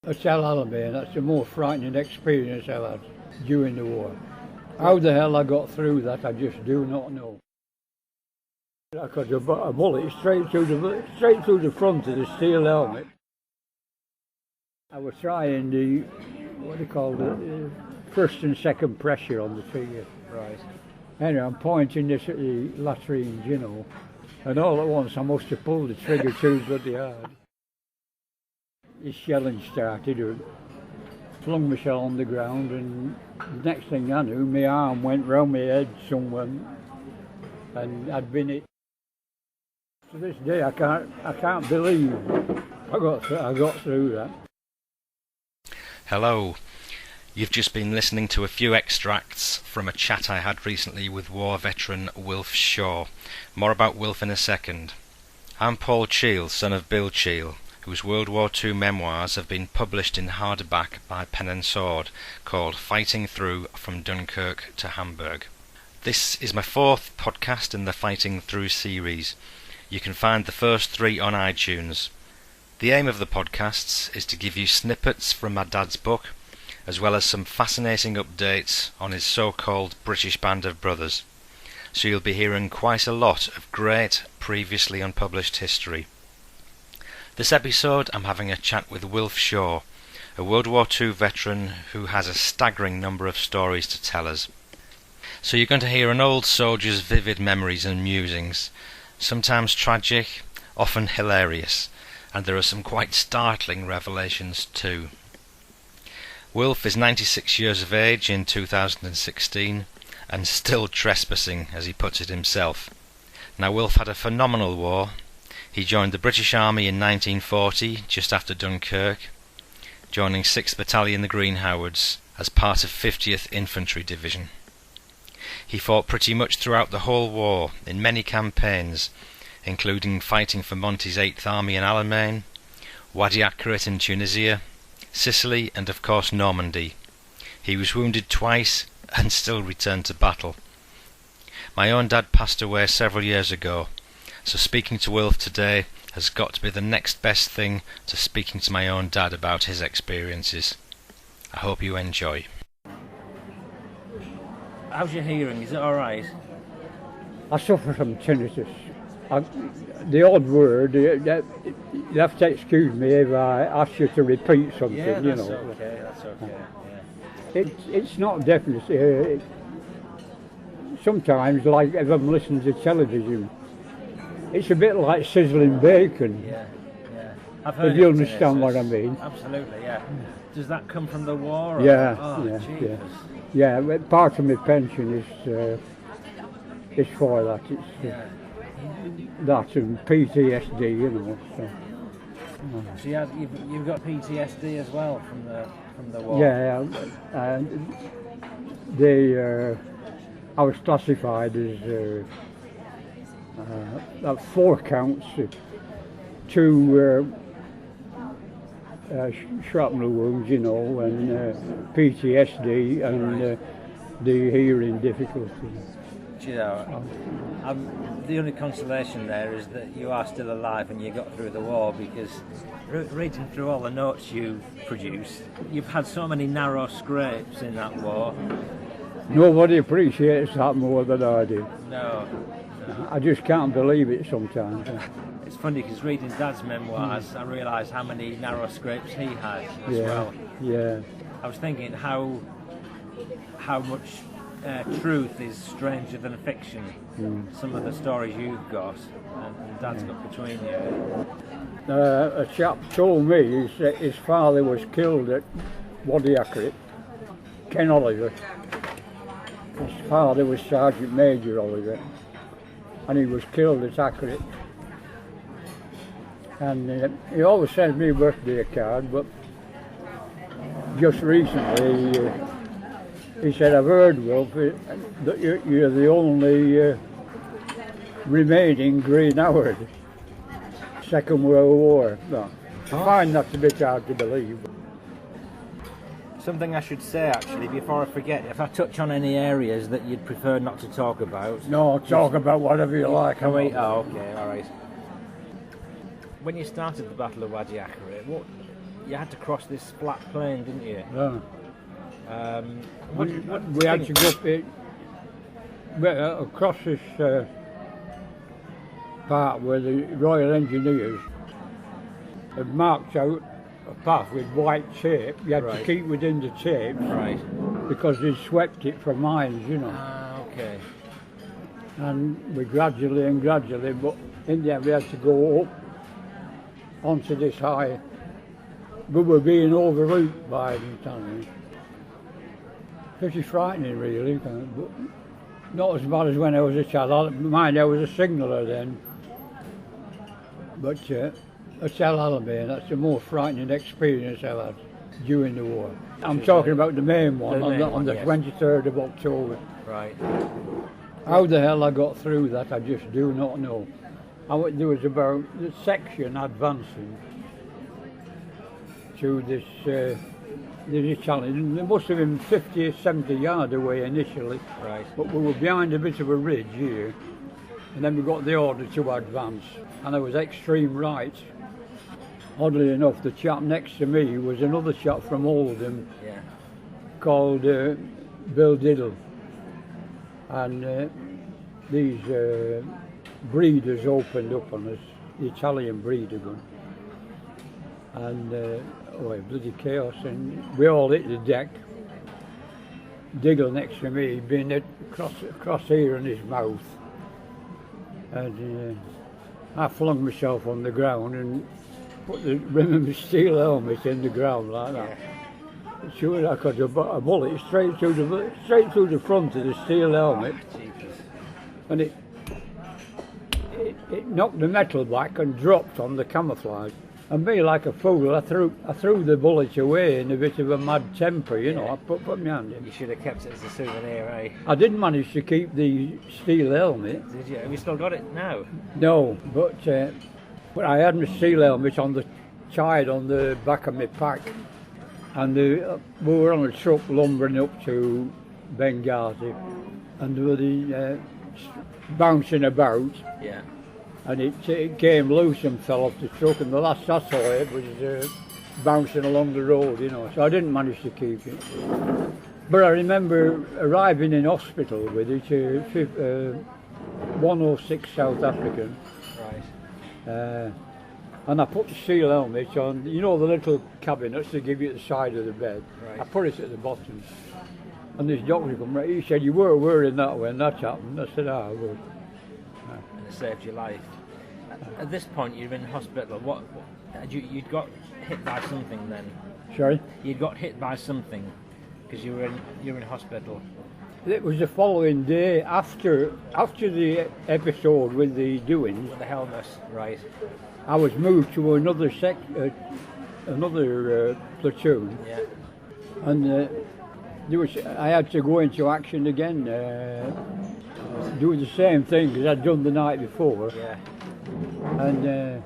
At Alamein, that's the most frightening experience I've had during the war. How the hell I got through that, I just do not know. I got a bullet straight through the front of the steel helmet. I was trying the, what do you call it, first and second pressure on the trigger. Right. Anyway, I'm pointing this at the latrines, you know, and all at once I must have pulled the trigger too bloody hard. The shelling started, and flung my shell on the ground, and the next thing I knew, my arm went round my head somewhere, and I'd been hit. To this day, I can't believe I got through that. Hello. You've just been listening to a few extracts from a chat I had recently with war veteran Wilf Shaw. More about Wilf in a second. I'm Paul Cheall, son of Bill Cheall, whose World War II memoirs have been published in hardback by Pen and Sword, called Fighting Through from Dunkirk to Hamburg. This is my fourth podcast in the Fighting Through series. You can find the first 3 on iTunes. The aim of the podcasts is to give you snippets from my dad's book, as well as some fascinating updates on his so-called British Band of Brothers. So you'll be hearing quite a lot of great, previously unpublished history. This episode I'm having a chat with Wilf Shaw, a World War II veteran who has a staggering number of stories to tell us. So you're going to hear an old soldier's vivid memories and musings, sometimes tragic, often hilarious, and there are some quite startling revelations too. Wilf is 96 years of age in 2016 and still trespassing, as he puts it himself. Now, Wilf had a phenomenal war. He joined the British Army in 1940, just after Dunkirk, joining 6th Battalion the Green Howards as part of 50th Infantry Division. He fought pretty much throughout the whole war in many campaigns, including fighting for Monty's 8th Army in Alamein, Wadi Akarit in Tunisia, Sicily, and of course Normandy. He was wounded twice and still returned to battle. My own dad passed away several years ago, so speaking to Wilf today has got to be the next best thing to speaking to my own dad about his experiences. I hope you enjoy. How's your hearing? Is it alright? I suffer from tinnitus. The odd word, you have to excuse me if I ask you to repeat something, yeah, you know. Okay, that's okay, yeah. It's not definite. Sometimes, like if I'm listening to television, it's a bit like sizzling bacon. Yeah. I've heard if you understand what I mean. Absolutely, yeah. Does that come from the war? Or? Yeah. Yeah, part of my pension is for that. It's that and PTSD, you know. So you've got PTSD as well from the war. Yeah, I was classified as 4 counts, 2 shrapnel wounds, you know, and PTSD and the hearing difficulty. Do you know, the only consolation there is that you are still alive and you got through the war, because reading through all the notes you produced, you've had so many narrow scrapes in that war. Nobody appreciates that more than I do. No. I just can't believe it sometimes. It's funny because reading Dad's memoirs, I realised how many narrow scrapes he had as well. Yeah. I was thinking how much truth is stranger than fiction. Some of the stories you've got and Dad's got between you. A chap told me his father was killed at Wadi Akarit, Ken Oliver. His father was Sergeant Major Oliver, and he was killed at Akarit. And he always sends me a birthday card, but just recently he said, "I've heard, Wilf, that you're the only remaining Green Howard, Second World War." No, I find that a bit hard to believe. Something I should say actually before I forget, if I touch on any areas that you'd prefer not to talk about. No, talk about whatever you like. Oh, okay, alright. When you started the Battle of Wadi Akarit, you had to cross this flat plain, didn't you? Yeah. What We had to go up it, across this part where the Royal Engineers had marked out a path with white tape. You had to keep within the tape, Right. because they swept it for mines, you know. Ah, okay. And we gradually, but in the end we had to go up onto this high. We were being overlooked by the Italians. Pretty frightening, really, but not as bad as when I was a child. Mind, I was a signaller then. But at Alamein, that's the most frightening experience I've had during the war. I'm talking about the main one, on the 23rd of October. Right. How the hell I got through that, I just do not know. There was about the section advancing to this Italian. There must have been 50 or 70 yards away initially, Right. but we were behind a bit of a ridge here, and then we got the order to advance, and I was extreme right. Oddly enough, the chap next to me was another chap from Oldham, Yeah. called Bill Diddle, and these breeders opened up on us, the Italian breeder gun, and bloody chaos, and we all hit the deck. Diggle next to me, being hit across here in his mouth, and I flung myself on the ground and put the rim of my steel helmet in the ground like that. Yeah. Sure, I got a bullet straight through the front of the steel helmet, and it knocked the metal back and dropped on the camouflage. And me, like a fool, I threw the bullet away in a bit of a mad temper, you know. I put my hand in. You should have kept it as a souvenir, eh? I didn't manage to keep the steel helmet. Did you? Have you still got it now? No, but I had my steel helmet tied on the back of my pack, and we were on a truck lumbering up to Benghazi, and they were bouncing about. Yeah. And it came loose and fell off the truck, and the last I saw it was bouncing along the road, you know, so I didn't manage to keep it. But I remember arriving in hospital with it, 106 South African. Right. And I put the steel helmet on, you know, the little cabinets they give you at the side of the bed. Right. I put it at the bottom. And this doctor come right, he said, "You were wearing that when that happened." I said, "I was." And it saved your life. At this point, you're in hospital. What you'd got hit by something then? Sorry? You'd got hit by something because you were in hospital. It was the following day after the episode with the doings. With the helmet, right? I was moved to another platoon, Yeah. and I had to go into action again, doing the same thing as I'd done the night before. Yeah. And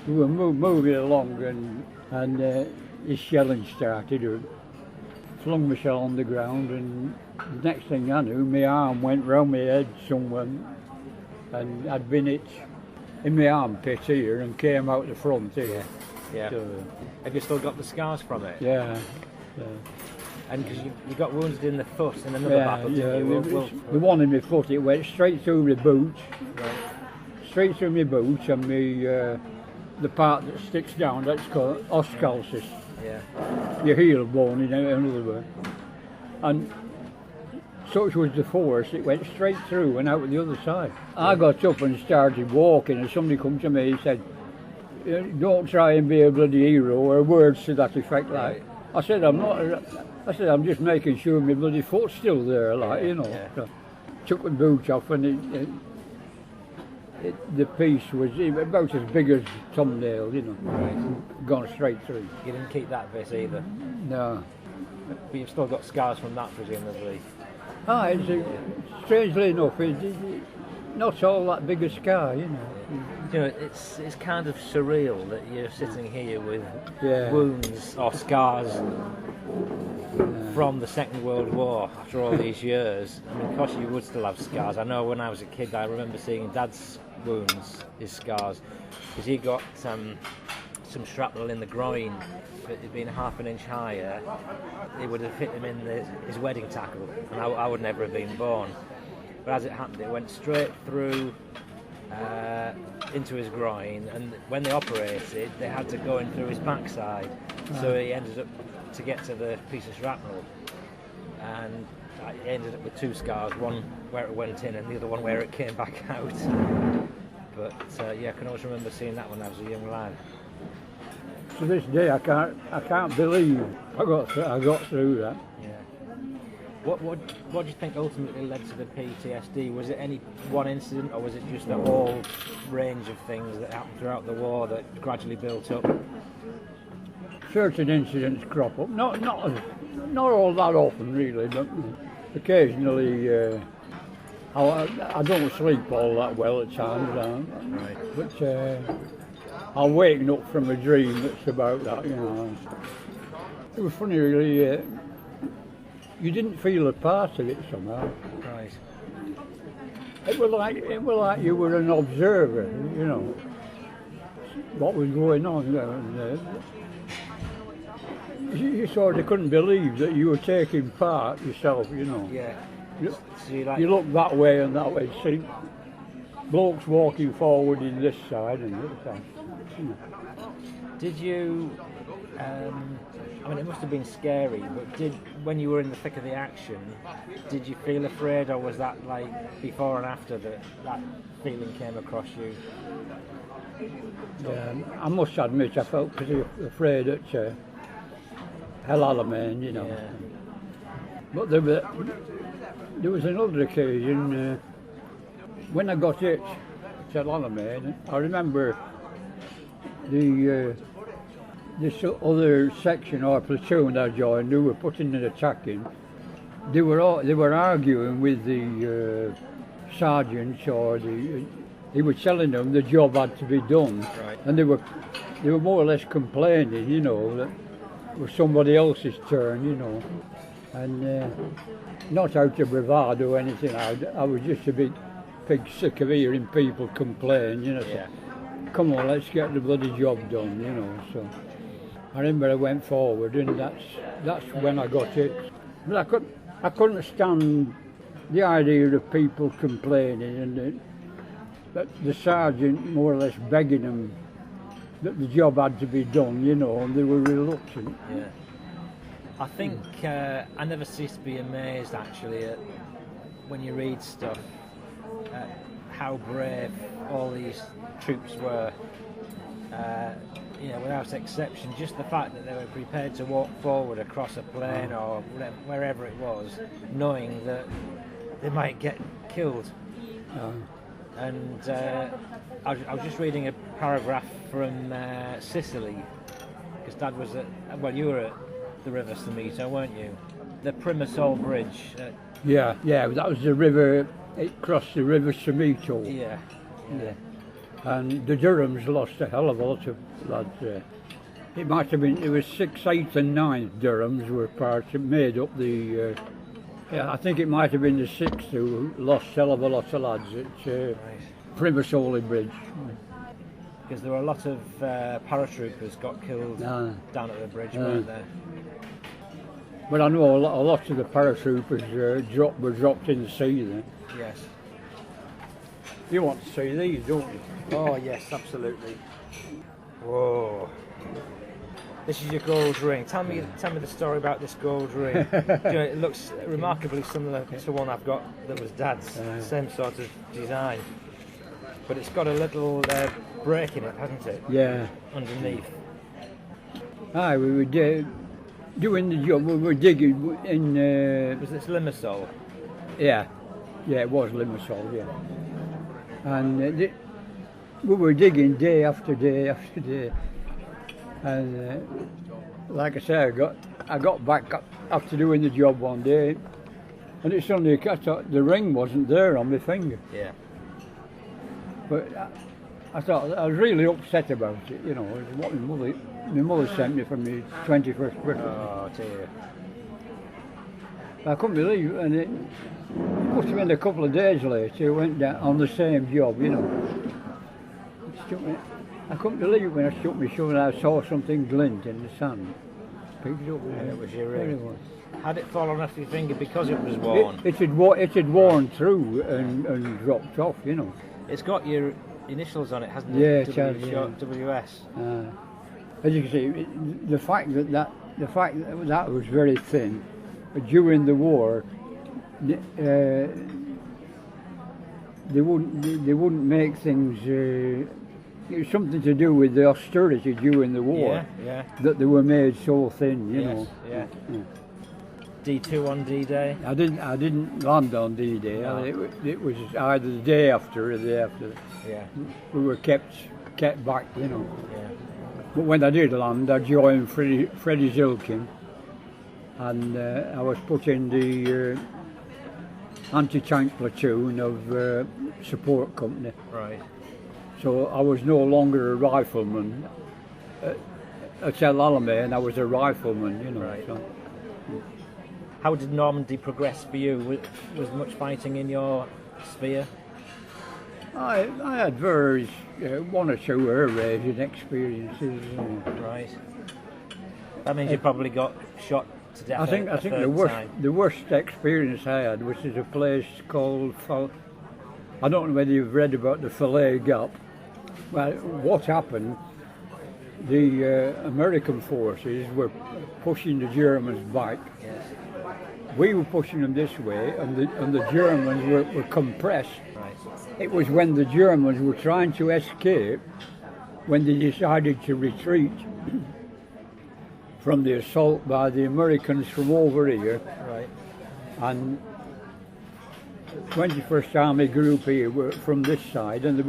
we were moving along, and this shelling started. I flung my shell on the ground, and the next thing I knew, my arm went round my head somewhere, and I'd been hit in my armpit here and came out the front here. Yeah. So, Have you still got the scars from it? yeah. And because you got wounded in the foot in another battle, didn't you? The one in my foot, it went straight through my boot, Right. straight through my boot, and the part that sticks down, that's called oscalcis, Yeah. your heel bone in another word. And such was the force, it went straight through and out the other side. I got up and started walking, and somebody come to me and said, "Don't try and be a bloody hero," or words to that effect. Like, I said, "I'm not." I said, "I'm just making sure my bloody foot's still there," like, you know. Yeah. So, took the boot off, and the piece was about as big as a thumbnail, you know. Right. Gone straight through. You didn't keep that bit either. No. But you've still got scars from that, presumably. Strangely enough, it's not all that big a scar, you know. You know, it's kind of surreal that you're sitting here with Yeah. wounds or scars from the Second World War after all these years. I mean, of course you would still have scars. I know when I was a kid, I remember seeing Dad's wounds, his scars, because he got some shrapnel in the groin. If it had been half an inch higher, it would have hit him in his wedding tackle, and I would never have been born. But as it happened, it went straight through into his groin, and when they operated, they had to go in through his backside. So he ended up, to get to the piece of shrapnel, and he ended up with 2 scars, one where it went in and the other one where it came back out. But yeah, I can always remember seeing that when I was a young lad. To this day, I can't believe I got through that. Yeah. What do you think ultimately led to the PTSD? Was it any one incident, or was it just a whole range of things that happened throughout the war that gradually built up? Certain incidents crop up, not all that often really, but occasionally. I don't sleep all that well at times, Right. but I'll waken up from a dream that's about that, you know. It was funny, really. You didn't feel a part of it somehow. Right. It was like you were an observer, you know, what was going on there. And, you sort of couldn't believe that you were taking part yourself, you know. Yeah. So you look that way and that way, see blokes walking forward in this side and this side. You know. Did you? I mean, it must have been scary, but when you were in the thick of the action, did you feel afraid, or was that like before and after that feeling came across you? I must admit, I felt pretty afraid at Alamein, you know. Yeah. But there was another occasion when I got hit at Alamein. I remember this other section or platoon I joined, who were putting an attack in. They were arguing with the sergeants, or he was telling them the job had to be done, right. And they were more or less complaining, you know, that it was somebody else's turn, you know, and not out of bravado or anything. I was just a bit pig sick of hearing people complain, you know. Yeah. So, come on, let's get the bloody job done, you know. So I remember I went forward, and that's when I got it. But I couldn't stand the idea of people complaining, and that the sergeant more or less begging them that the job had to be done, you know, and they were reluctant. Yeah. I think I never cease to be amazed, actually, at when you read stuff, at how brave all these troops were. You know, without exception, just the fact that they were prepared to walk forward across a plain or wherever it was, knowing that they might get killed. And I was just reading a paragraph from Sicily, because Dad was you were at the River Samito, weren't you? The Primasol Bridge. Yeah, that was the river. It crossed the River Samito. Yeah. And the Durhams lost a hell of a lot of lads there. It might have been, it was 6th, 8th and 9th Durhams were made up the, I think it might have been the 6th who lost a hell of a lot of lads at Primasoli Bridge. Because there were a lot of paratroopers got killed down at the bridge, weren't there? But I know a lot of the paratroopers were dropped in the sea then. Yes. You want to see these, don't you? Oh yes, absolutely. Whoa! This is your gold ring. Tell me the story about this gold ring. You know, it looks remarkably similar to one I've got that was Dad's. Same sort of design, but it's got a little break in it, hasn't it? Yeah. Underneath. Aye, we were doing the job. We were digging in. Was this Limassol? Yeah, it was Limassol. Yeah. And we were digging day after day after day, and like I say, I got back after doing the job one day, and it's only I thought the ring wasn't there on my finger. Yeah. But I thought I was really upset about it. You know, it was what my mother sent me for my 21st birthday. Oh dear. I couldn't believe it, and it must have been a couple of days later. I went down on the same job, you know. I couldn't believe it when I shook my shoe and I saw something glint in the sand. Picked it up And it was your there ring. it was. Had it fallen off your finger because it was worn? It had worn through and dropped off, you know. It's got your initials on it, hasn't Yeah, it? it has, WS. As you can see, the fact that was very thin during the war, they wouldn't make things. It was something to do with the austerity during the war. Yeah. That they were made so thin, you know. Yeah. D2 on D-Day. I didn't land on D-Day. No. It was either the day after or the day after. Yeah. We were kept back, you know. Yeah. But when I did land, I joined Freddie Zilkin, and I was put in the anti-tank platoon of support company. Right. So I was no longer a rifleman. At Alamein, I was a rifleman, you know. Right. So. How did Normandy progress for you? Was much fighting in your sphere? I had various, one or two air-raiding experiences. Right. That means you probably got shot to death. I think the worst experience I had was at a place called, I don't know whether you've read about the Fillet Gap. Well, what happened? The American forces were pushing the Germans back. Yes. We were pushing them this way, and the Germans were compressed. Right. It was when the Germans were trying to escape, when they decided to retreat from the assault by the Americans from over here. Right. And 21st Army Group here were from this side, and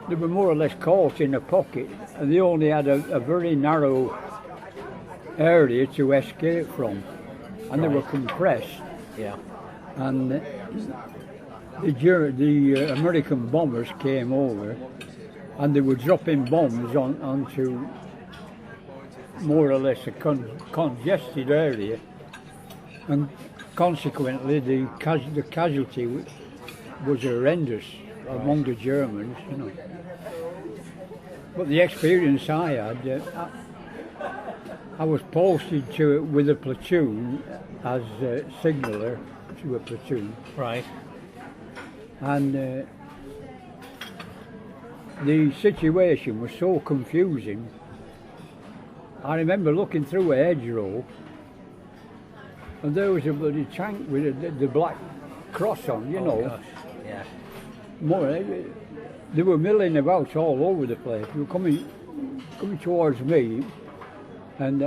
they were more or less caught in a pocket, and they only had a very narrow area to escape from, and they were compressed. Yeah. And the American bombers came over, and they were dropping bombs onto more or less a congested area, and consequently the casualty was horrendous among the Germans, you know. But the experience I had, I was posted with a platoon as a signaller to a platoon. Right. And the situation was so confusing. I remember looking through a hedgerow, and there was a bloody tank with the black cross on, you know. Gosh. Yeah. They were milling about all over the place. They were coming towards me, and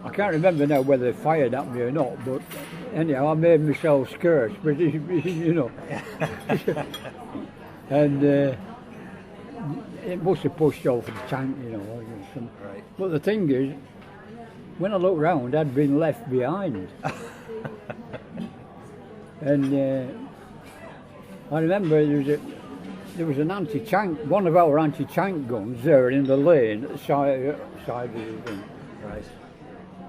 I can't remember now whether they fired at me or not, but anyhow I made myself scarce, but you know. And it must have pushed off the tank, you know. Right. But the thing is, when I looked round, I'd been left behind. And I remember there was an anti-tank, one of our anti-tank guns there in the lane at the side of the thing. Right.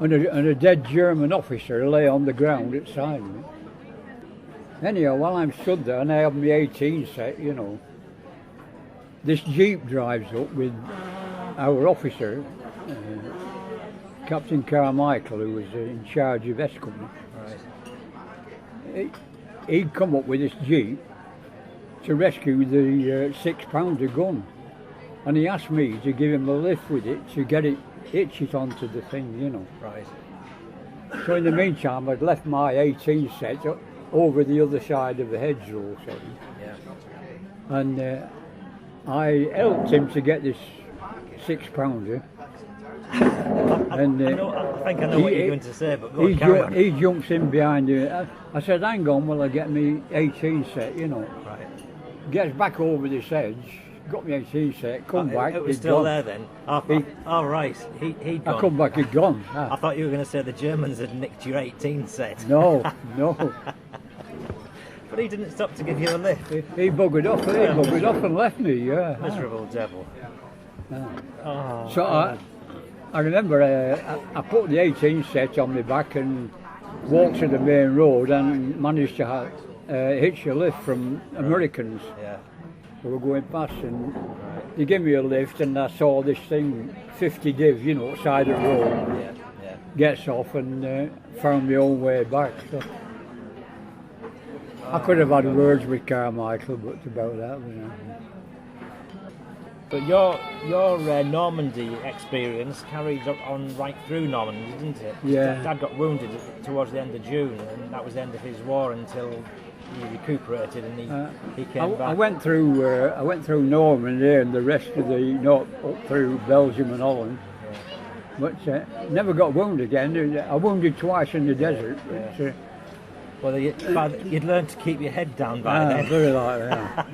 And a dead German officer lay on the ground outside me. Anyhow, while I'm stood there and I have my 18 set, you know, this jeep drives up with our officer, Captain Carmichael, who was in charge of S Company. Right. He'd come up with this jeep to rescue the 6-pounder gun, and he asked me to give him a lift with it to get it hitch it onto the thing, you know. Right. So in the meantime, I'd left my 18 set over the other side of the hedgerow, say. Yeah. And I helped him to get this 6-pounder. And I think I know what you're going to say, but go on, carry on. He jumps in behind him. I said, hang on while I get me 18 set, you know. Right. Gets back over this edge, got me 18 set, come back. It was still there then? Oh, right. He'd gone. I come back, he'd gone. I thought you were going to say the Germans had nicked your 18 set. No. But he didn't stop to give you a lift. He buggered off and left me, yeah. Miserable devil. Oh, So I remember I put the 18 set on my back and walked to the main road and managed to hitch a lift from Americans. Yeah. So we're going past and they gave me a lift and I saw this thing, 50 div, you know, side of the road. Yeah, yeah. Gets off and found my own way back. So I could have had words with Carmichael, but it's about that, you know. But your Normandy experience carried on right through Normandy, didn't it? Yeah. Dad got wounded towards the end of June, and that was the end of his war until he recuperated and he came back. I went through Normandy and the rest of the up through Belgium and Holland, but never got wounded again. I wounded twice in the desert. But, well, you'd learned to keep your head down by then. Very like that.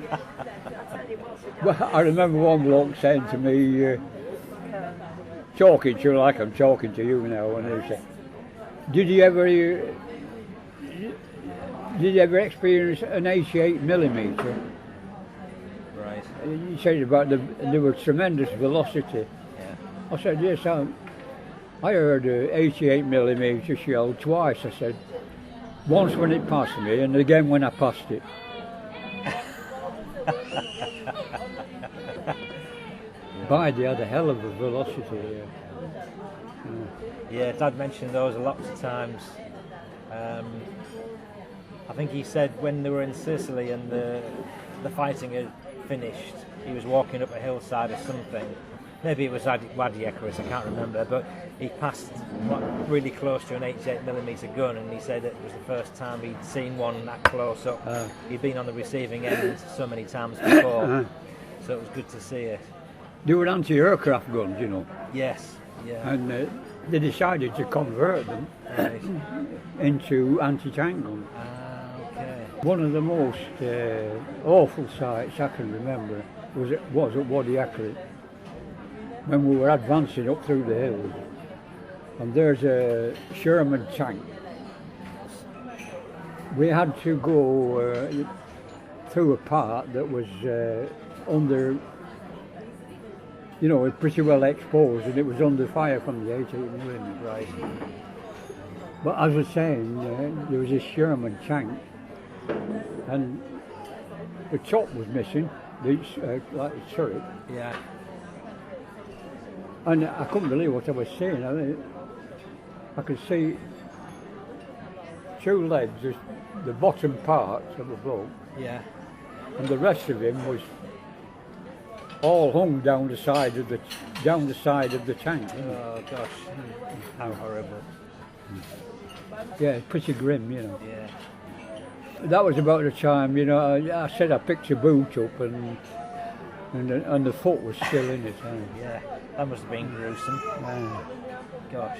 Well, I remember one bloke saying to me, talking to you like I'm talking to you now, and he said, "Did you ever experience an 88mm?" Right. He said about there was tremendous velocity. Yeah. I said, "Yes, I heard a 88mm shell twice." I said, "Once when it passed me, and again when I passed it." By they had a hell of a velocity. Yeah, Dad mentioned those lots of times. I think he said when they were in Sicily and the fighting had finished, he was walking up a hillside or something. Maybe it was Wadi Akarit, I can't remember, but he passed really close to an 88mm gun, and he said it was the first time he'd seen one that close up. He'd been on the receiving end so many times before, so it was good to see it. They were anti-aircraft guns, you know. Yes, yeah. And they decided to convert them into anti-tank guns. Okay. One of the most awful sights I can remember was at Wadi Akarit, when we were advancing up through the hills, and there's a Sherman tank. We had to go through a part that was under, you know, pretty well exposed, and it was under fire from the 88mm. Right. But as I was saying, there was a Sherman tank, and the top was missing, like the turret. Yeah. And I couldn't believe what I was seeing. I could see two legs, the bottom part of the bloke, Yeah. and the rest of him was all hung down the side of the tank. Oh gosh, how horrible. Yeah, pretty grim, you know. Yeah. That was about the time, you know. I said I picked a boot up and the foot was still in it. Yeah, that must have been gruesome. Gosh.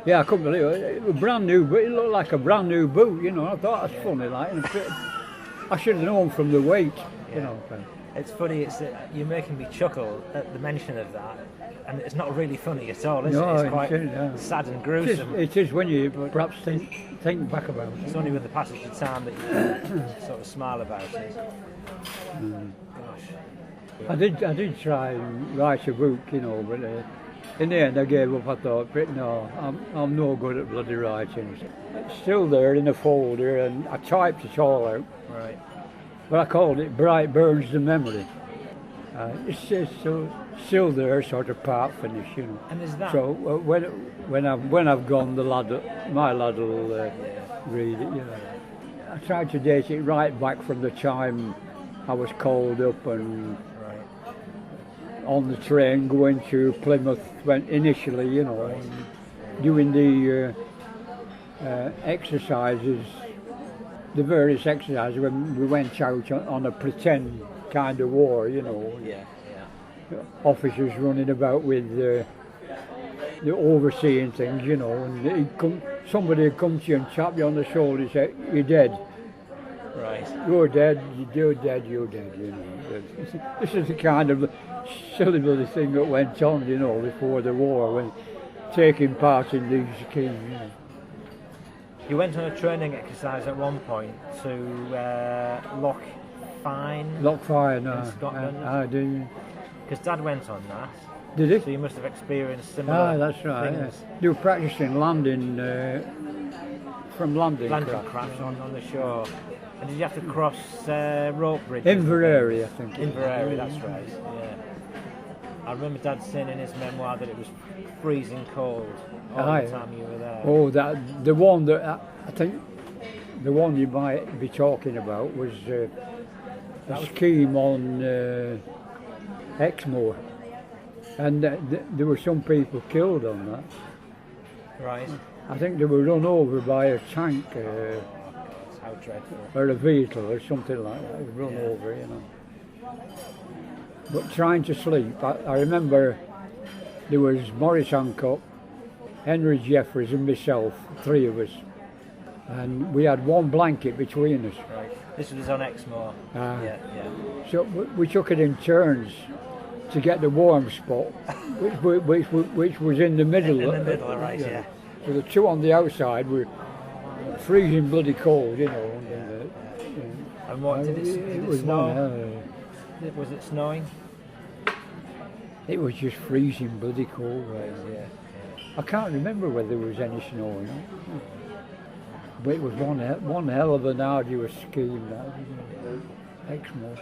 Yeah, I couldn't believe it. It was brand new, but it looked like a brand new boot, you know. I thought that's funny, like. And I should have known from the weight, you know. It's funny. You're making me chuckle at the mention of that, and it's not really funny at all, is it? It's quite sad and gruesome. It is when you perhaps think back about it. It's only with the passage of time that you sort of smile about it. Gosh. I did try and write a book, you know, but in the end I gave up. I thought, but no, I'm no good at bloody writing. It's still there in a folder, and I typed it all out. Right. But I called it Bright Burns the Memory. It's still there, sort of part finish, you know. And is that so when I've gone, my lad will read it, you know. I tried to date it right back from the time I was called up and on the train going to Plymouth initially, you know, and doing the exercises, the various exercises when we went out on a pretend kind of war, you know. Yeah. Officers running about with the overseeing things, you know, and somebody would come to you and tap you on the shoulder and say, "You're dead." Right. You're dead, you're dead, you know. This is the kind of silly bloody thing that went on, you know, before the war, when taking part in these schemes, you know. You went on a training exercise at one point to Loch Fyne in Scotland. I do. Because Dad went on that. Did he? So you must have experienced similar that's right. things. They were practicing landing from landing craft on the shore. And did you have to cross rope bridges? Inverary, I think. Inverary, that's right. Yeah. I remember Dad saying in his memoir that it was freezing cold all the time you were there. Oh, the one that I think the one you might be talking about was a scheme on Exmoor, and there were some people killed on that. Right. I think they were run over by a tank. How dreadful. Or a vehicle or something like that, run over, you know. But trying to sleep, I remember there was Maurice Hancock, Henry Jeffries and myself, 3 of us. And we had one blanket between us. Right. This was on Exmoor. Yeah. So we took it in turns to get the warm spot, which was in the middle. In the middle, right, yeah. So the 2 on the outside were freezing bloody cold, you know. And what did it snow? Was it snowing? It was just freezing bloody cold. Yeah. I can't remember whether there was any snow or not. But it was one hell of an arduous scheme, that Exmoor.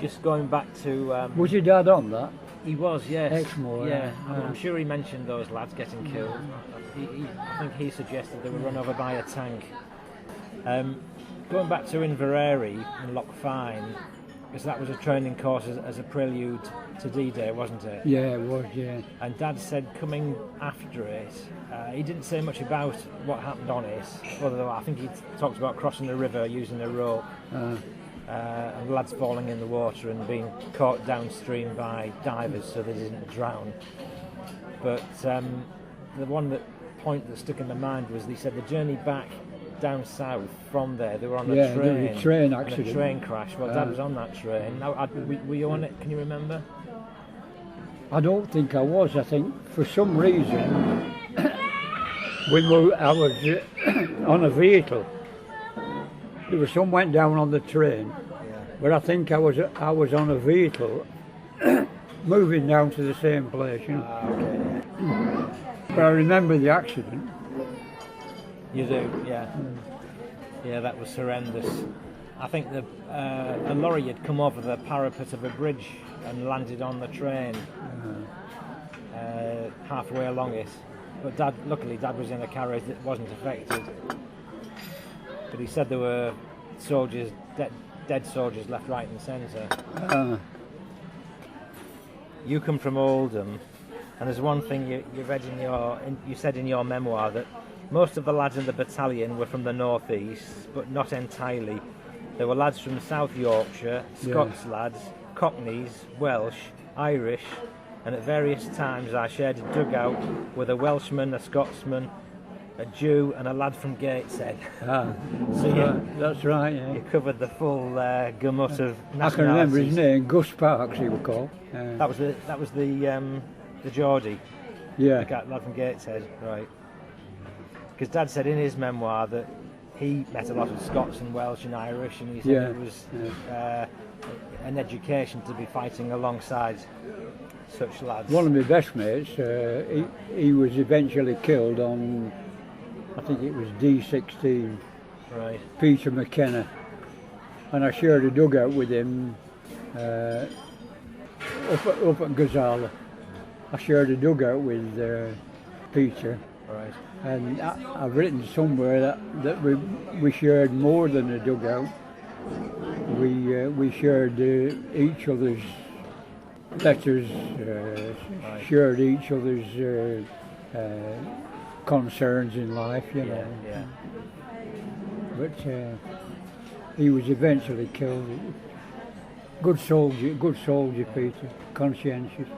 Just going back to... was your dad on that? He was, yes. Exmoor, yeah. I'm sure he mentioned those lads getting killed. I think he suggested they were run over by a tank. Going back to Inverary and Loch Fyne, because that was a training course as a prelude to D-Day, wasn't it? Yeah, it was, yeah. And Dad said coming after it, he didn't say much about what happened on it, although I think he talked about crossing the river using a rope, and lads falling in the water and being caught downstream by divers so they didn't drown. But the point that stuck in my mind was he said the journey back down south from there, they were on a train. There was a train accident. A train crash. Well, Dad was on that train. Now, were you on it? Can you remember? I don't think I was. I think for some reason I was on a vehicle. There was some went down on the train, but I think I was on a vehicle moving down to the same place. You know? Okay. But I remember the accident. You do, yeah. Yeah, that was horrendous. I think a lorry had come over the parapet of a bridge and landed on the train halfway along it. But luckily Dad was in a carriage that wasn't affected. But he said there were soldiers, dead soldiers left, right and centre. You come from Oldham, and there's one thing you read you said in your memoir that most of the lads in the battalion were from the northeast, but not entirely. There were lads from South Yorkshire, Scots lads, Cockneys, Welsh, Irish, and at various times I shared a dugout with a Welshman, a Scotsman, a Jew, and a lad from Gateshead. So that's right. Yeah. You covered the full gamut of nationalities. I can remember his name, Gus Parks, he was called. That was the Geordie. Yeah. The lad from Gateshead, right? Because Dad said in his memoir that he met a lot of Scots and Welsh and Irish, and he said it was an education to be fighting alongside such lads. One of my best mates, he was eventually killed on, I think it was D16, right. Peter McKenna, and I shared a dugout with him up at Gazala. I shared a dugout with Peter. Right. And I've written somewhere that we shared more than a dugout. We shared each other's letters, shared each other's concerns in life, you know. Yeah. But he was eventually killed. Good soldier, Peter, conscientious.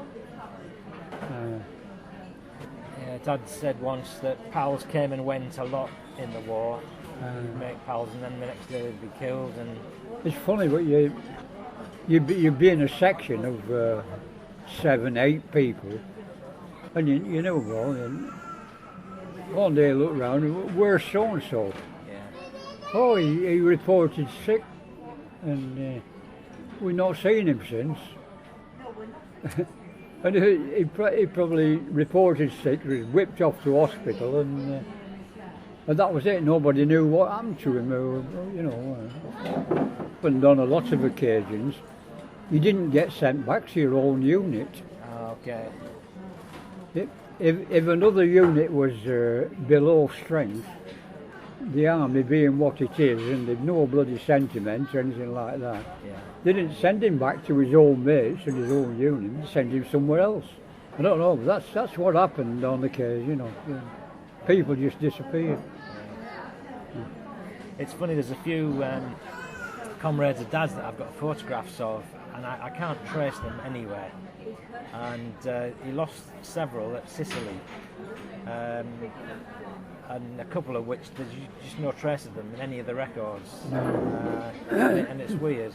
Dad said once that pals came and went a lot in the war. You'd make pals and then the next day they'd be killed. And it's funny, but you'd be in a section of 7, 8 people, and you know, well, and one day I look round, where's so-and-so? Yeah. Oh, he reported sick, and we've not seen him since. And he probably reported sick, was whipped off to hospital, and And that was it. Nobody knew what happened to him. You know, happened on a lot of occasions. You didn't get sent back to your own unit. Okay. If another unit was below strength, the army being what it is, and they've no bloody sentiment or anything like that, they didn't send him back to his own mates and his own unit. They sent him somewhere else. I don't know. But that's what happened on the case. You know, people just disappeared. It's funny. There's a few comrades of Dad's that I've got photographs of, and I can't trace them anywhere. And he lost several at Sicily, and a couple of which there's just no trace of them in any of the records. And it's weird.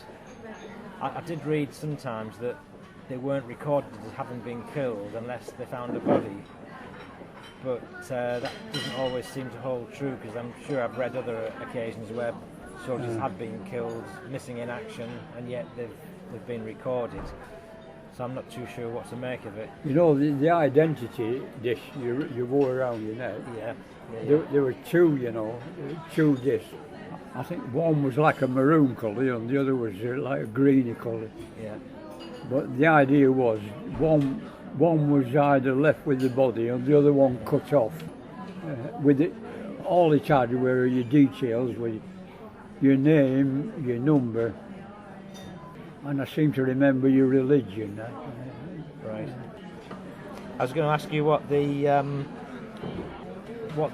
I did read sometimes that they weren't recorded as having been killed unless they found a body, but that doesn't always seem to hold true, because I'm sure I've read other occasions where soldiers have been killed, missing in action, and yet they've been recorded. So I'm not too sure what to make of it. You know, the identity disc you wore around your neck, there were two, you know, two discs. I think one was like a maroon colour and the other was like a greeny colour. Yeah. But the idea was one was either left with the body and the other one cut off. With it, all it had were your details, with your name, your number, and I seem to remember your religion. Right. I was going to ask you what the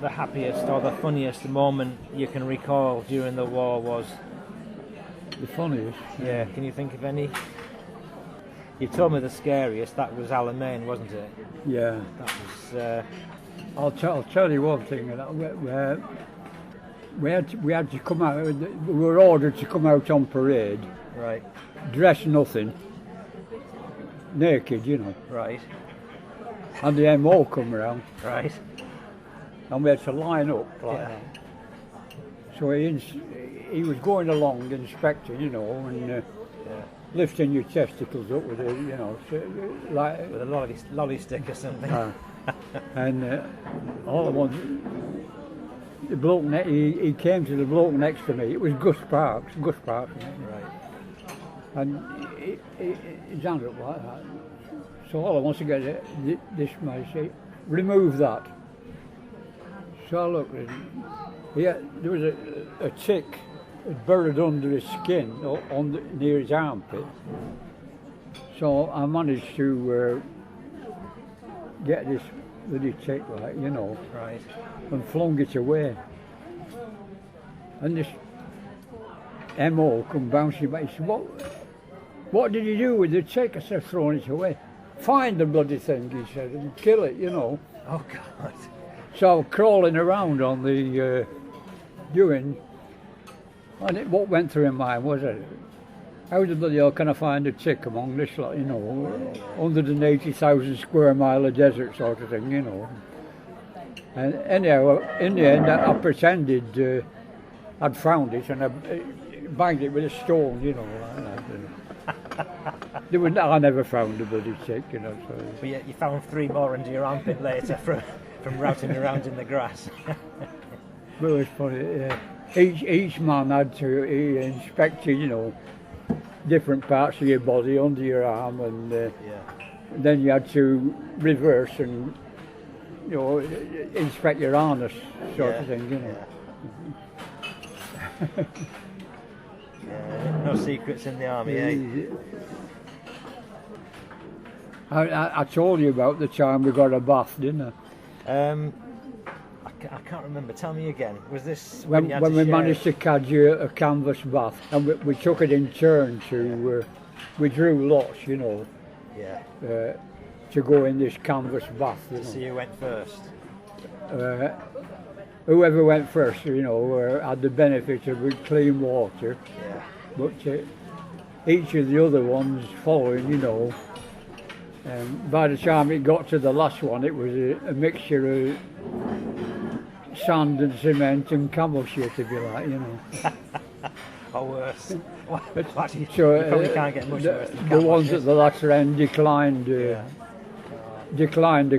happiest or the funniest moment you can recall during the war was. The funniest? Yeah. Can you think of any? You told me the scariest. That was Alamein, wasn't it? Yeah. That was. I'll tell you one thing. We had to come out. We were ordered to come out on parade. Right. Dress nothing. Naked, you know. Right. And the MO come around. Right. And we had to line up like that. So he was going along inspecting, you know, and lifting your testicles up with a, you know, like with a lolly stick or something. And all at once, the bloke he came to the bloke next to me. It was Gus Parks. Right. And his hand up like that. So all I want to get this man say, remove that. So I looked at him. There was a tick buried under his skin near his armpit. So I managed to get this bloody tick, like, you know, right, and flung it away. And this MO come bouncing back. He said, what did you do with the tick? I said, throwing it away. Find the bloody thing, he said, and kill it, you know. Oh, God. So I was crawling around on the doing, and what went through my mind was, how the bloody hell can I find a tick among this lot, you know, 180,000 square mile of desert sort of thing, you know. And anyhow, in the end, I pretended I'd found it, and I banged it with a stone, you know, like that. I never found the bloody tick, you know. So. But yet you found 3 more under your armpit later from routing around in the grass. Well, it's funny. Each man had to inspected, you know, different parts of your body under your arm, and then you had to reverse and, you know, inspect your harness sort of thing, you know. No secrets in the army, eh? I told you about the time we got a bath, didn't I? I can't remember. Tell me again. Was this when we managed to catch a canvas bath, and we took it in turn to we drew lots, you know, to go in this canvas bath. You know. So you went first. Whoever went first, you know, had the benefit of clean water. Yeah. But each of the other ones following, you know. By the time it got to the last one, it was a mixture of sand and cement and camel shit, if you like, you know. Or worse. You So probably can't get much worse than the ones shit. At the latter end declined the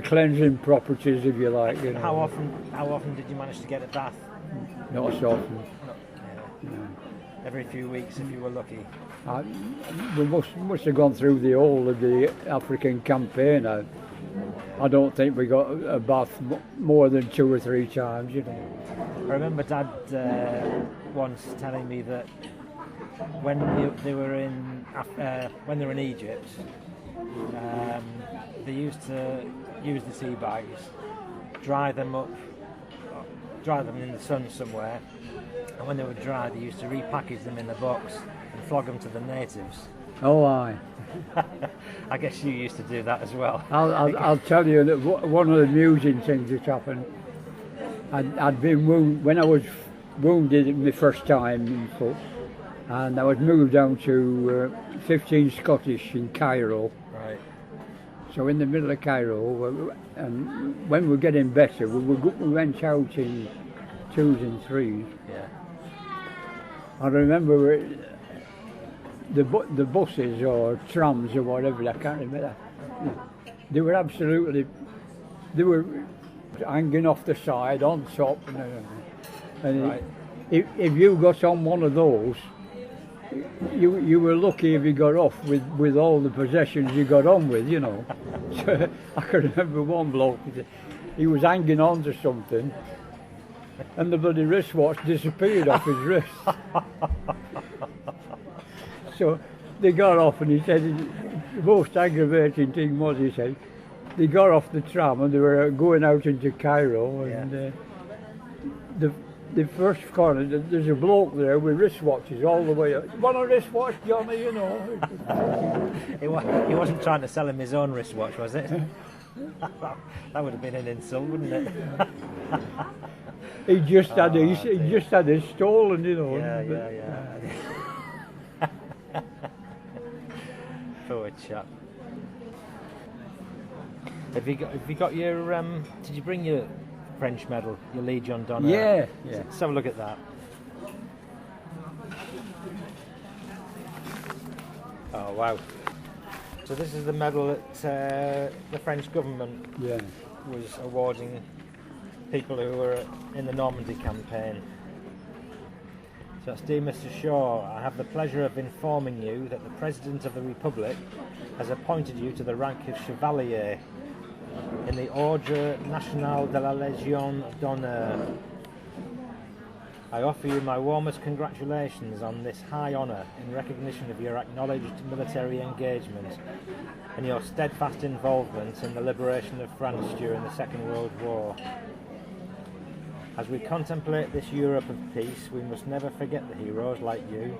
cleansing properties, if you like. You know. How often did you manage to get a bath? not so often. Yeah. Every few weeks if you were lucky. We must have gone through the whole of the African campaign. I don't think we got a bath more than 2 or 3 times, you know. I remember Dad once telling me that when they were in Egypt, they used to use the tea bags, dry them in the sun somewhere, and when they were dry, they used to repackage them in the box and flog them to the natives. Oh, aye. I guess you used to do that as well. I'll tell you that one of the amusing things that happened, I'd been wounded, when I was wounded my first time in foot, and I was moved down to 15 Scottish in Cairo. Right. So in the middle of Cairo, and when we were getting better, we went out in 2s and 3s. Yeah. I remember the buses or trams or whatever, I can't remember. They were hanging off the side, on top and everything. And right. if you got on one of those, you were lucky if you got off with all the possessions you got on with, you know. So I can remember one bloke, he was hanging on to something, and the bloody wristwatch disappeared off his wrist. So they got off, and he said the most aggravating thing was, he said, they got off the tram and they were going out into Cairo, and the first corner, there's a bloke there with wristwatches all the way up. You want a wristwatch, Johnny, you know? He wasn't trying to sell him his own wristwatch, was it? That would have been an insult, wouldn't it? He just had it stolen, you know. Yeah. Poor chap. Have you got your did you bring your French medal, your Legion d'Honneur? Yeah. Let's have a look at that. Oh wow. So this is the medal that the French government was awarding people who were in the Normandy campaign. So that's dear Mr. Shaw, I have the pleasure of informing you that the President of the Republic has appointed you to the rank of Chevalier in the Ordre National de la Légion d'Honneur. I offer you my warmest congratulations on this high honour in recognition of your acknowledged military engagement and your steadfast involvement in the liberation of France during the Second World War. As we contemplate this Europe of peace, we must never forget the heroes like you,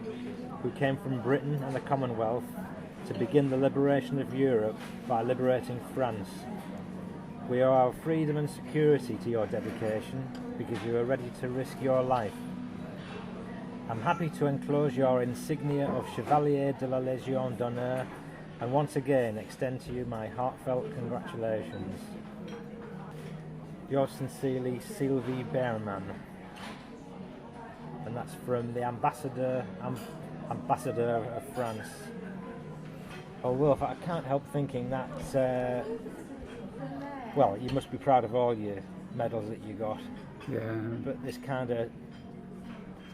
who came from Britain and the Commonwealth to begin the liberation of Europe by liberating France. We owe our freedom and security to your dedication, because you are ready to risk your life. I'm happy to enclose your insignia of Chevalier de la Légion d'Honneur, and once again extend to you my heartfelt congratulations. Yours sincerely, Sylvie Berman. And that's from the Ambassador of France. Oh, Wilf, I can't help thinking that, well, you must be proud of all your medals that you got. Yeah. But this kind of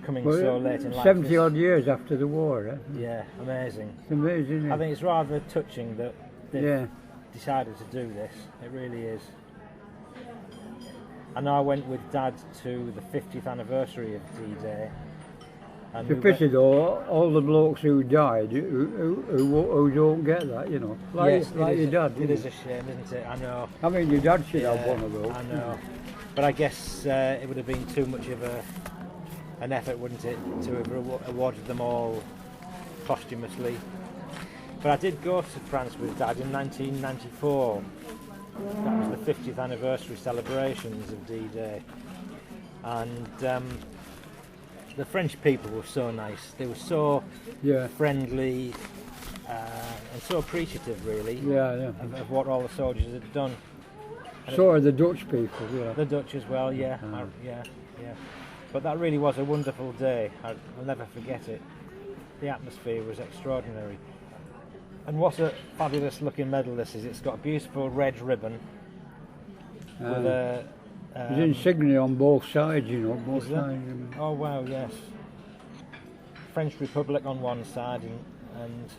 coming so late in life. 70 odd years after the war, eh? Yeah, amazing. It's amazing, isn't it? I think it's rather touching that they've decided to do this. It really is. I know I went with Dad to the 50th anniversary of D-Day. It's a pity though, all the blokes who died, who don't get that, you know. Like your dad. It is a shame, isn't it? I know. I mean, your dad should have one of those. I know. But I guess it would have been too much of an effort, wouldn't it, to have awarded them all posthumously. But I did go to France with Dad in 1994. That was the 50th anniversary celebrations of D-Day. And the French people were so nice. They were so friendly and so appreciative, really, of what all the soldiers had done. And so are the Dutch people, The Dutch as well, yeah. But that really was a wonderful day. I'll never forget it. The atmosphere was extraordinary. And what a fabulous looking medal this is. It's got a beautiful red ribbon with There's insignia on both sides, you know, both Is there? sides. Oh wow, yes. French Republic on one side and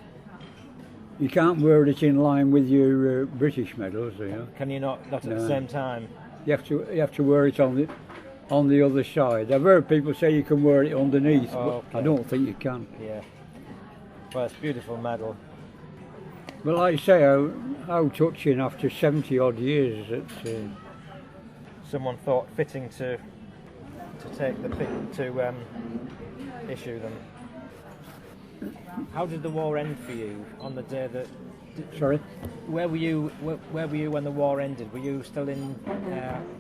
You can't wear it in line with your British medals, you know. can you not at the same time? You have to wear it on the other side. I've heard people say you can wear it underneath, Oh, but I don't think you can. Yeah. Well, it's a beautiful medal. But like I say, how touching after 70 odd years that Someone thought fitting to take the pic to issue them. How did the war end for you on the day that? sorry? Where were you? Where were you when the war ended? Were you still in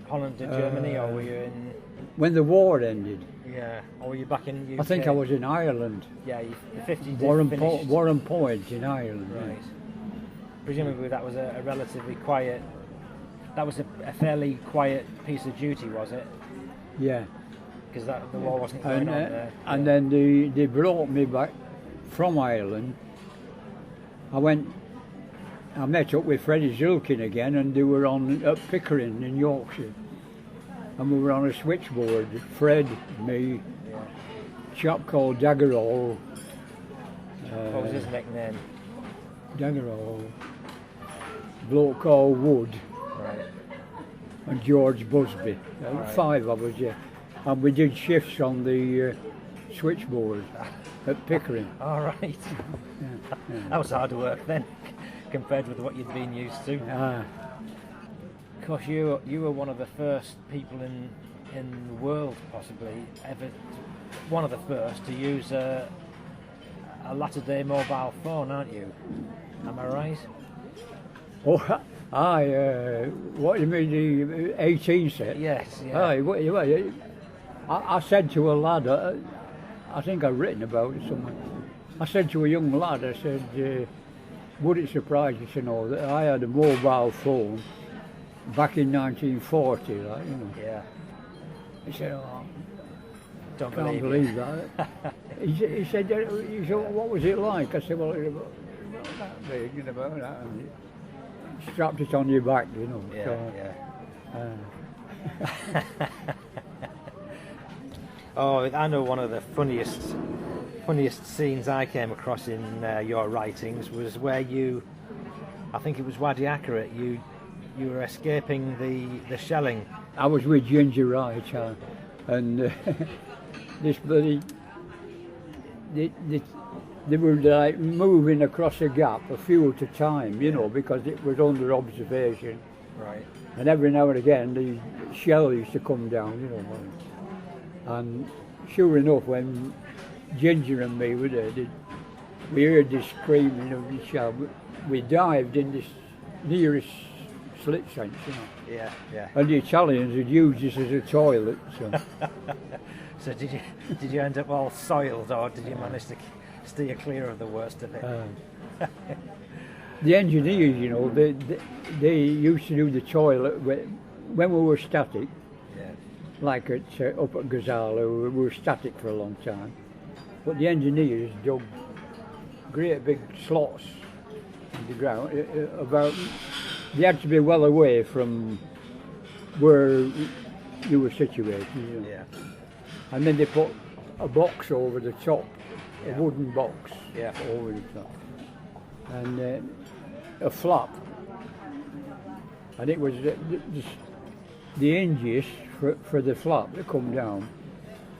Holland and Germany, or were you in? When the war ended, Yeah, or were you back in UK? I think I was in Ireland. Yeah, the 50 Warren Point in Ireland. Right. Presumably that was a relatively quiet. That was a fairly quiet piece of duty, was it? Yeah. Because the war wasn't going on there. And then they brought me back from Ireland. I met up with Freddie Zilkin again, and they were at Pickering in Yorkshire. And we were on a switchboard, Fred, me, a chap called Daggerall. What was his nickname? Daggerall. Bloke called Wood. Right. And George Busby. Right. 5 of us, yeah. And we did shifts on the switchboard at Pickering. All right. Yeah. That was hard work then, compared with what you'd been used to. Of course, you were one of the first people in the world, possibly ever, one of the first to use a latter-day mobile phone, aren't you? Am I right? Oh, what do you mean, the 18 set? Yes. Yeah. I said to a lad, I think I've written about it somewhere. I said to a young lad, I said, would it surprise you to know that I had a mobile phone back in 1940, like, you know? Yeah. He said, oh, Don't can't believe that. he said, what was it like? I said, well, it was about that big, you know, about that. And he strapped it on your back, you know. Yeah. So, Oh, I know one of the funniest scenes I came across in your writings was where I think it was Wadi Akarit, you were escaping the shelling. I was with Ginger Wright, and this bloody, they were like moving across a gap, a few at a time, you know, because it was under observation. Right. And every now and again, the shell used to come down, you know. And sure enough, when Ginger and me were there, we heard this screaming of the shell. We dived in this nearest slit trench, you know. Yeah. And the Italians had used this as a toilet. So, So did you end up all soiled, or did you manage to steer clear of the worst of it? the engineers, you know, they used to do the toilet when we were static. Yeah. Like up at Gazala, we were static for a long time. But the engineers dug great big slots in the ground. They had to be well away from where you were situated. You know. Yeah. And then they put a box over the top, a wooden box over the top, and a flap. And it was the hinges for the flap that come down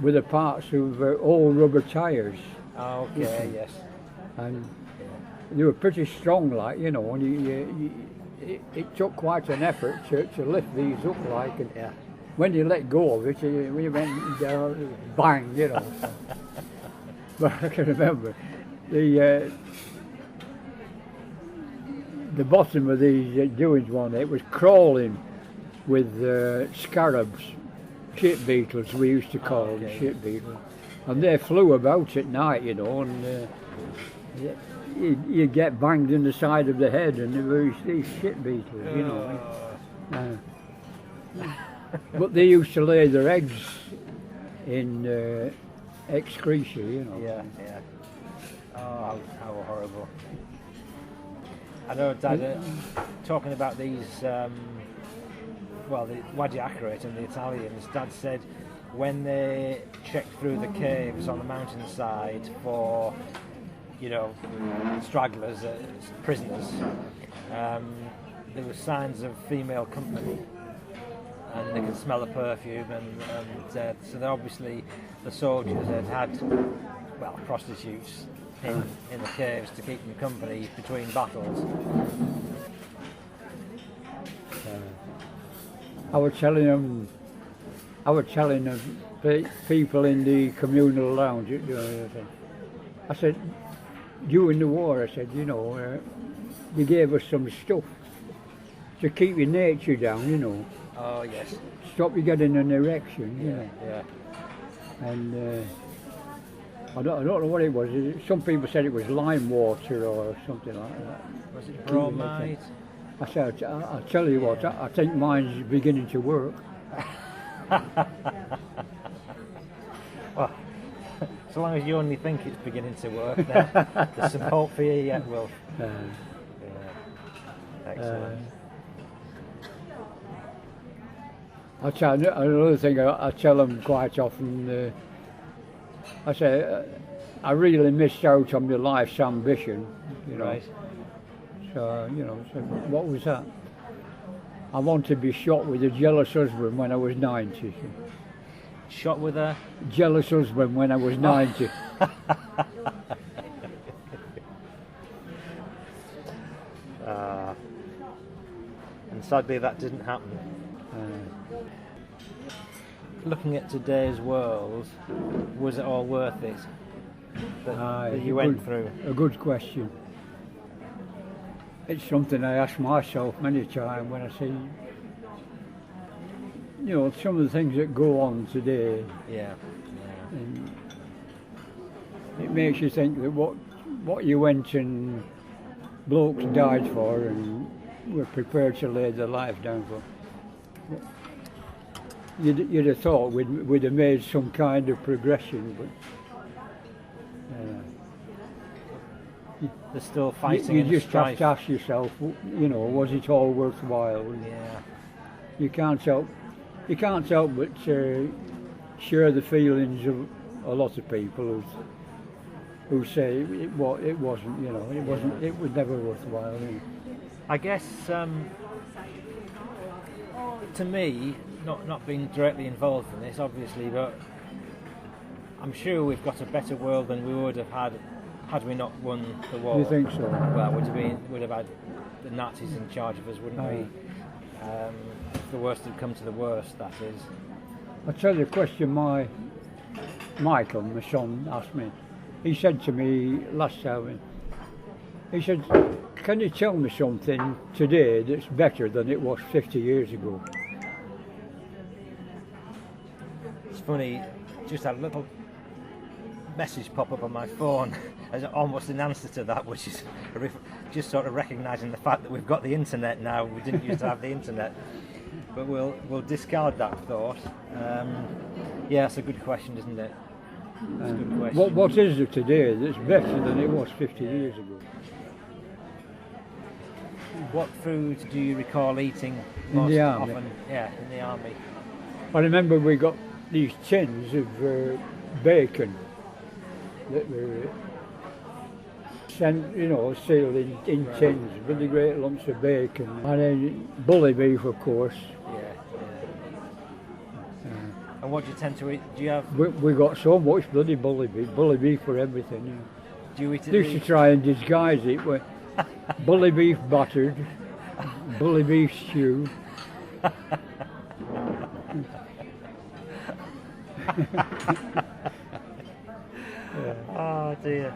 with the parts of old rubber tyres. Okay, yes. And they were pretty strong, like, you know, and it took quite an effort to lift these up, like, and when you let go of it, we went down, bang, you know. But I can remember the bottom of these doings one day, it was crawling with scarabs, ship beetles we used to call them, ship beetles, and they flew about at night, you know, and you'd get banged in the side of the head, and there were these ship beetles, you know. But they used to lay their eggs in excretia, you know. Yeah. Oh, how horrible. I know, Dad, talking about these well, the Wadi Akarit and the Italians, Dad said when they checked through the caves on the mountainside for, stragglers, prisoners, there were signs of female company, and they could smell the perfume, and so obviously the soldiers had prostitutes in the caves to keep them company between battles. I was telling them people in the communal lounge. I said, during the war, I said, they gave us some stuff to keep your nature down, Oh yes. Stop you getting an erection, Yeah. And I don't know what it was. Some people said it was lime water or something like that. Was it bromide? I said, I'll tell you what, I think mine's beginning to work. Well, so long as you only think it's beginning to work, then there's some hope for you yet, Wilf. Excellent. I tell another thing. I tell them quite often. I say I really missed out on my life's ambition. Right. So so what was that? I wanted to be shot with a jealous husband when I was 90. Shot with a jealous husband when I was 90. And sadly that didn't happen. Looking at today's world, was it all worth it that you went through? A good question. It's something I ask myself many times when I see, some of the things that go on today. Yeah. And it makes you think that what you went and blokes died for and were prepared to lay their life down for. You'd have thought we'd have made some kind of progression, but they're still fighting. You just have to ask yourself, was it all worthwhile? Yeah. You can't help but share the feelings of a lot of people who say it wasn't. It was never worthwhile. I guess to me, not being directly involved in this, obviously, but I'm sure we've got a better world than we would have had we not won the war. You think so? Well, would have had the Nazis in charge of us, wouldn't we? If the worst had come to the worst, that is. I'll tell you a question Michael, my son, asked me. He said to me last time, he said, can you tell me something today that's better than it was 50 years ago? It's funny, just had a little message pop up on my phone as almost an answer to that, which is just sort of recognising the fact that we've got the internet now. We didn't used to have the internet, but we'll discard that thought. Yeah, it's a good question, isn't it? It's a good question. What is it today that's better than it was 50 years ago? What food do you recall eating most in the army? Often? Yeah, in the army. I remember we got these tins of bacon that were sent, sealed in tins, really great lumps of bacon. And then bully beef, of course. Yeah. And what do you tend to eat? Do you have? We got so much bloody bully beef for everything. Do you eat it? Used to try and disguise it with bully beef battered, bully beef stew. Oh dear.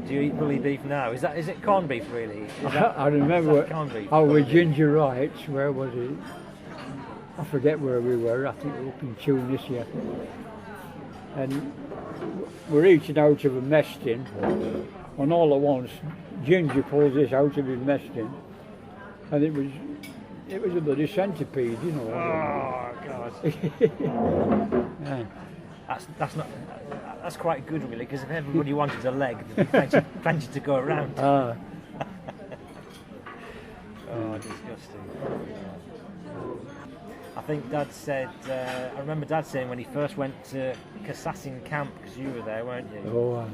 Do you eat bully beef now? Is it corned beef really? I remember our ginger rights, where was it? I forget where we were, I think we were up in Tunisia. And we're eating out of a mess tin, and all at once Ginger pulls this out of his mess tin, and it was a bloody centipede, Oh God. Yeah. That's quite good really, because if everybody wanted a leg, there'd be plenty to go around. Ah. Oh, disgusting. think Dad said, I remember Dad saying when he first went to Kassassin camp, because you were there, weren't you? Oh,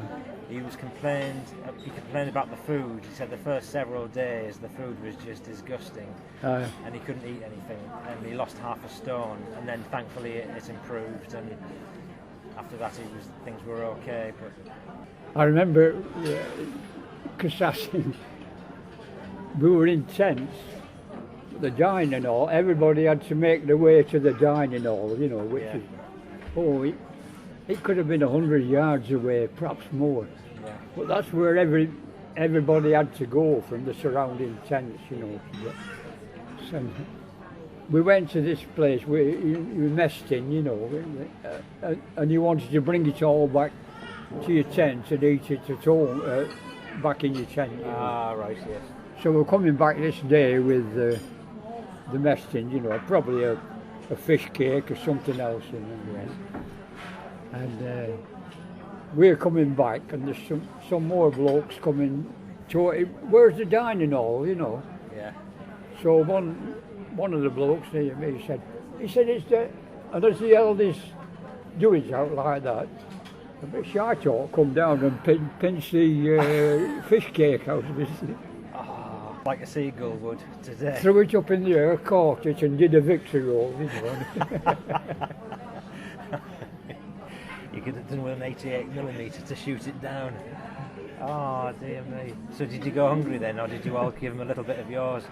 He complained about the food. He said the first several days the food was just disgusting, and he couldn't eat anything, and he lost half a stone, and then thankfully it improved, and after that things were okay. But I remember Kassassin, we were in tents, the dining hall, everybody had to make their way to the dining hall, you know, which is, it could have been 100 yards away, perhaps more. Yeah. But that's where everybody had to go from the surrounding tents, you know. So we went to this place where you messed in, you know, and you wanted to bring it all back to your tent and eat it at home, back in your tent. You know. Ah, right, yes. So we're coming back this day with the mess tin, you know, probably a fish cake or something else in it. Yes. And we're coming back, and there's some more blokes coming to it. Where's the dining hall, you know? Yeah. So one of the blokes near me said it's the, and as the eldest doing it out like that, a bit shy talk come down and pinch the fish cake out of it. Like a seagull would today. Threw it up in the air, caught it, and did a victory roll, you know. You could have done with an 88mm to shoot it down. Oh, dear me. So did you go hungry then, or did you all give him a little bit of yours?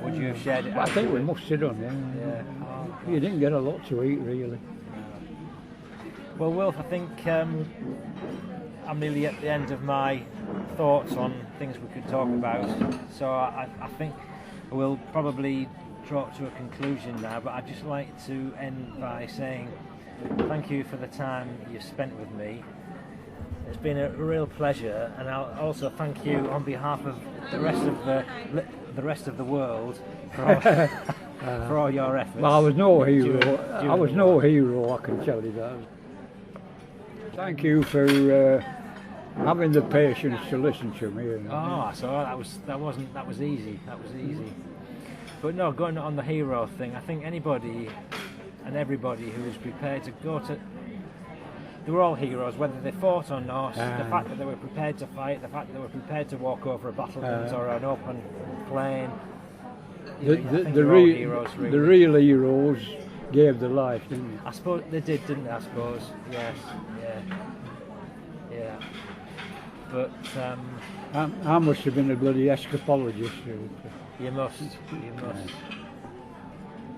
Would you have shared it? I think we must have done, yeah. Oh, you didn't get a lot to eat, really. Well, Wilf, I think I'm nearly at the end of my thoughts on things we could talk about. So I think we'll probably draw to a conclusion now, but I'd just like to end by saying thank you for the time you've spent with me. It's been a real pleasure, and I'll also thank you on behalf of the rest of the world for all your efforts. Well, I was no hero. I was no hero, I can tell you that. Thank you for having the patience to listen to me. You know. Oh, so that was easy. That was easy. But no, going on the hero thing, I think anybody and everybody who was prepared to go to, they were all heroes, whether they fought or not. The fact that they were prepared to fight, the fact that they were prepared to walk over a battlement or an open plain. The real heroes gave their life, didn't they? I suppose they did, didn't they? I suppose. Yes. Yeah. But I must have been a bloody escapologist. You must.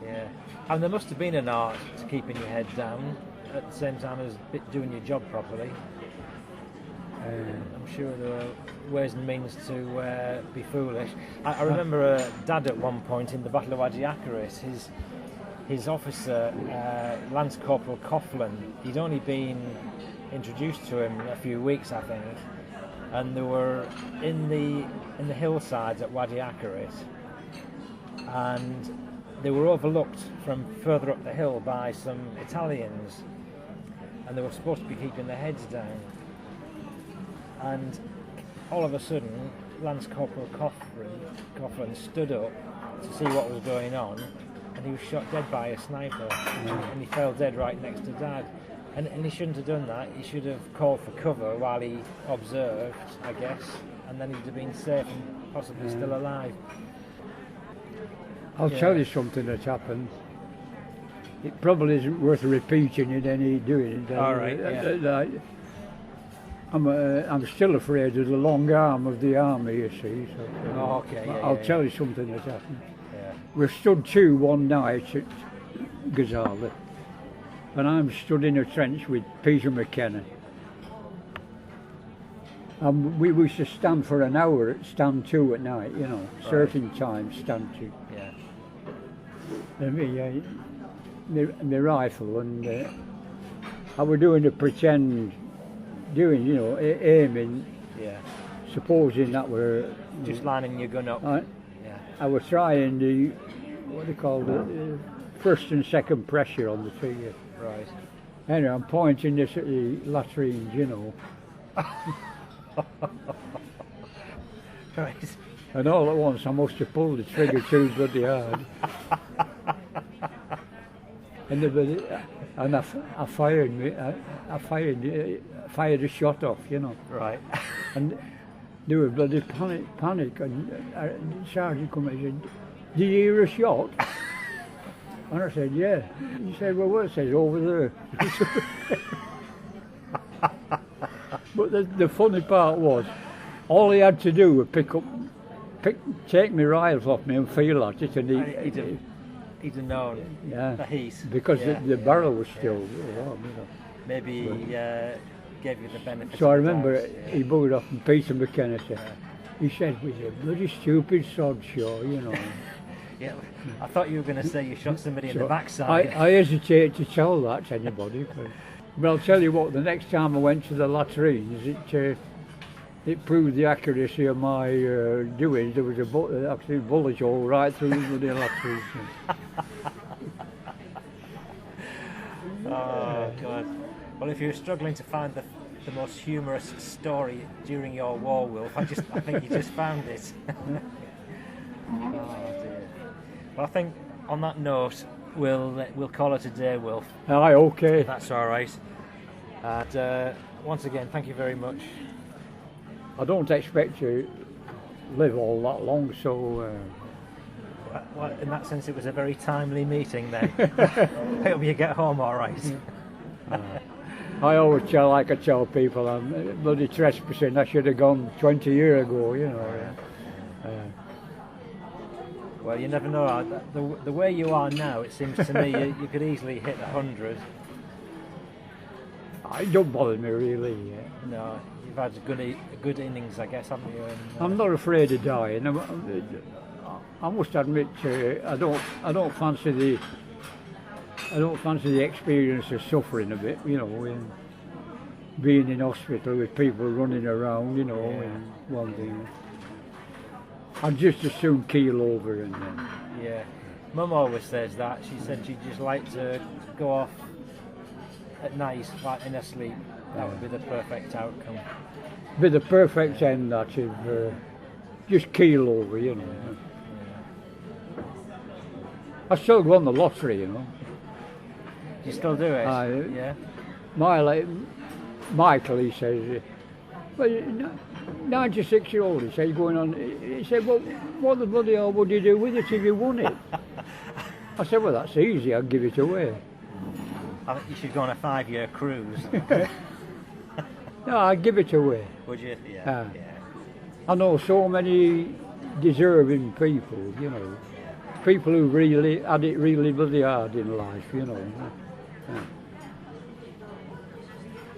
Yeah. And there must have been an art to keeping your head down at the same time as doing your job properly. I'm sure there were ways and means to be foolish. I remember Dad at one point in the Battle of Wadi Akarit, his officer, Lance Corporal Coughlin, he'd only been introduced to him a few weeks, I think, and they were in the hillsides at Wadi Akarit, and they were overlooked from further up the hill by some Italians, and they were supposed to be keeping their heads down. And all of a sudden, Lance Corporal Coughlin stood up to see what was going on, and he was shot dead by a sniper, and he fell dead right next to Dad. And he shouldn't have done that. He should have called for cover while he observed, I guess, and then he'd have been safe and possibly still alive. I'll tell you something that happened. It probably isn't worth repeating in any doing it. All right. I'm still afraid of the long arm of the army, you see. So, I'll tell you something that happened. Yeah. We stood to one night at Gazala, and I'm stood in a trench with Peter McKenna. And we used to stand for an hour at stand two at night, you know, certain times stand two. Yeah. And my rifle, and I was doing a pretend, aiming, supposing that we're... Just lining your gun up. I was trying the, what they call the first and second pressure on the trigger. Right. Anyway, I'm pointing this at the latrines, you know. Right. And all at once I must have pulled the trigger too bloody hard. And I fired a shot off, you know. Right. And they were bloody panic, and the sergeant come and said, "Did you hear a shot?" And I said, "Yeah." He said, "Well, what?" It says, "Over there." But the funny part was, all he had to do was take my rifle off me and feel at it, and he'd have known the heat. Because the barrel was still warm, you know. Maybe he gave you the benefit. So I remember he buggered off, and Peter McKenna said, he said, "Was a bloody stupid sod, Shaw, you know." Yeah, I thought you were going to say you shot somebody in the backside. I hesitate to tell that to anybody. But I'll tell you what, the next time I went to the latrines, it proved the accuracy of my doings. There was actually a bullet hole right through the latrines. Oh, God. Well, if you're struggling to find the most humorous story during your war, Wilf, I think you just found it. Oh, dear. Well, I think on that note, we'll call it a day, Wilf. Aye, okay. That's all right. And once again, thank you very much. I don't expect to live all that long, so... Well, in that sense, it was a very timely meeting then. I hope you get home all right. I always tell people, I'm bloody trespassing. I should have gone 20 years ago, you know. Well, you never know. The way you are now, it seems to me you could easily hit 100. It don't bother me really. No, you've had a good innings, I guess, haven't you? And, I'm not afraid of dying. I must admit, I don't fancy the experience of suffering a bit, you know, in being in hospital with people running around, you know, and one thing. I'd just as soon keel over and then. Yeah, Mum always says that. She said she'd just like to go off at night, like in her sleep. That would be the perfect outcome. Be the perfect end, that is, just keel over, you know. Yeah. I still won the lottery, you know. Do you still do it? Yeah. Michael, he says, well, 96-year-old, he said, going on. He said, well, what the bloody hell would you do with it if you won it? I said, well, that's easy, I'll give it away. I think you should go on a 5-year cruise. No, I'd give it away. Would you? Yeah. I know so many deserving people, you know, people who really had it really bloody hard in life, you know.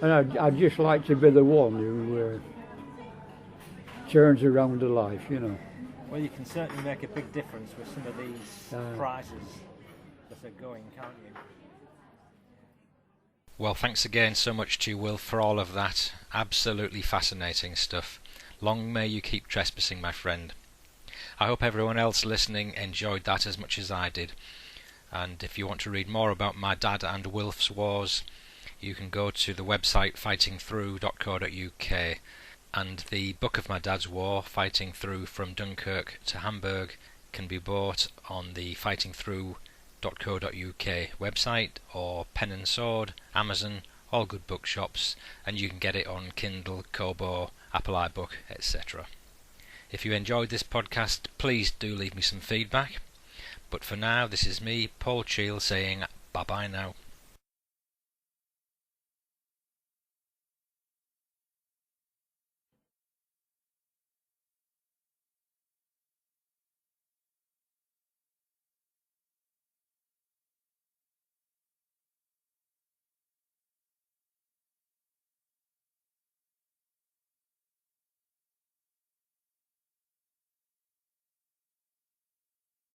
And I'd just like to be the one who turns around a life, you know. Well, you can certainly make a big difference with some of these prizes that are going, can't you? Well, thanks again so much to you, Wilf, for all of that. Absolutely fascinating stuff. Long may you keep trespassing, my friend. I hope everyone else listening enjoyed that as much as I did. And if you want to read more about my dad and Wilf's wars, you can go to the website fightingthrough.co.uk, and the book of my dad's war, Fighting Through from Dunkirk to Hamburg, can be bought on the fightingthrough.co.uk website, or Pen and Sword, Amazon, all good bookshops, and you can get it on Kindle, Kobo, Apple iBook, etc. If you enjoyed this podcast, please do leave me some feedback. But for now, this is me, Paul Cheall, saying bye-bye now.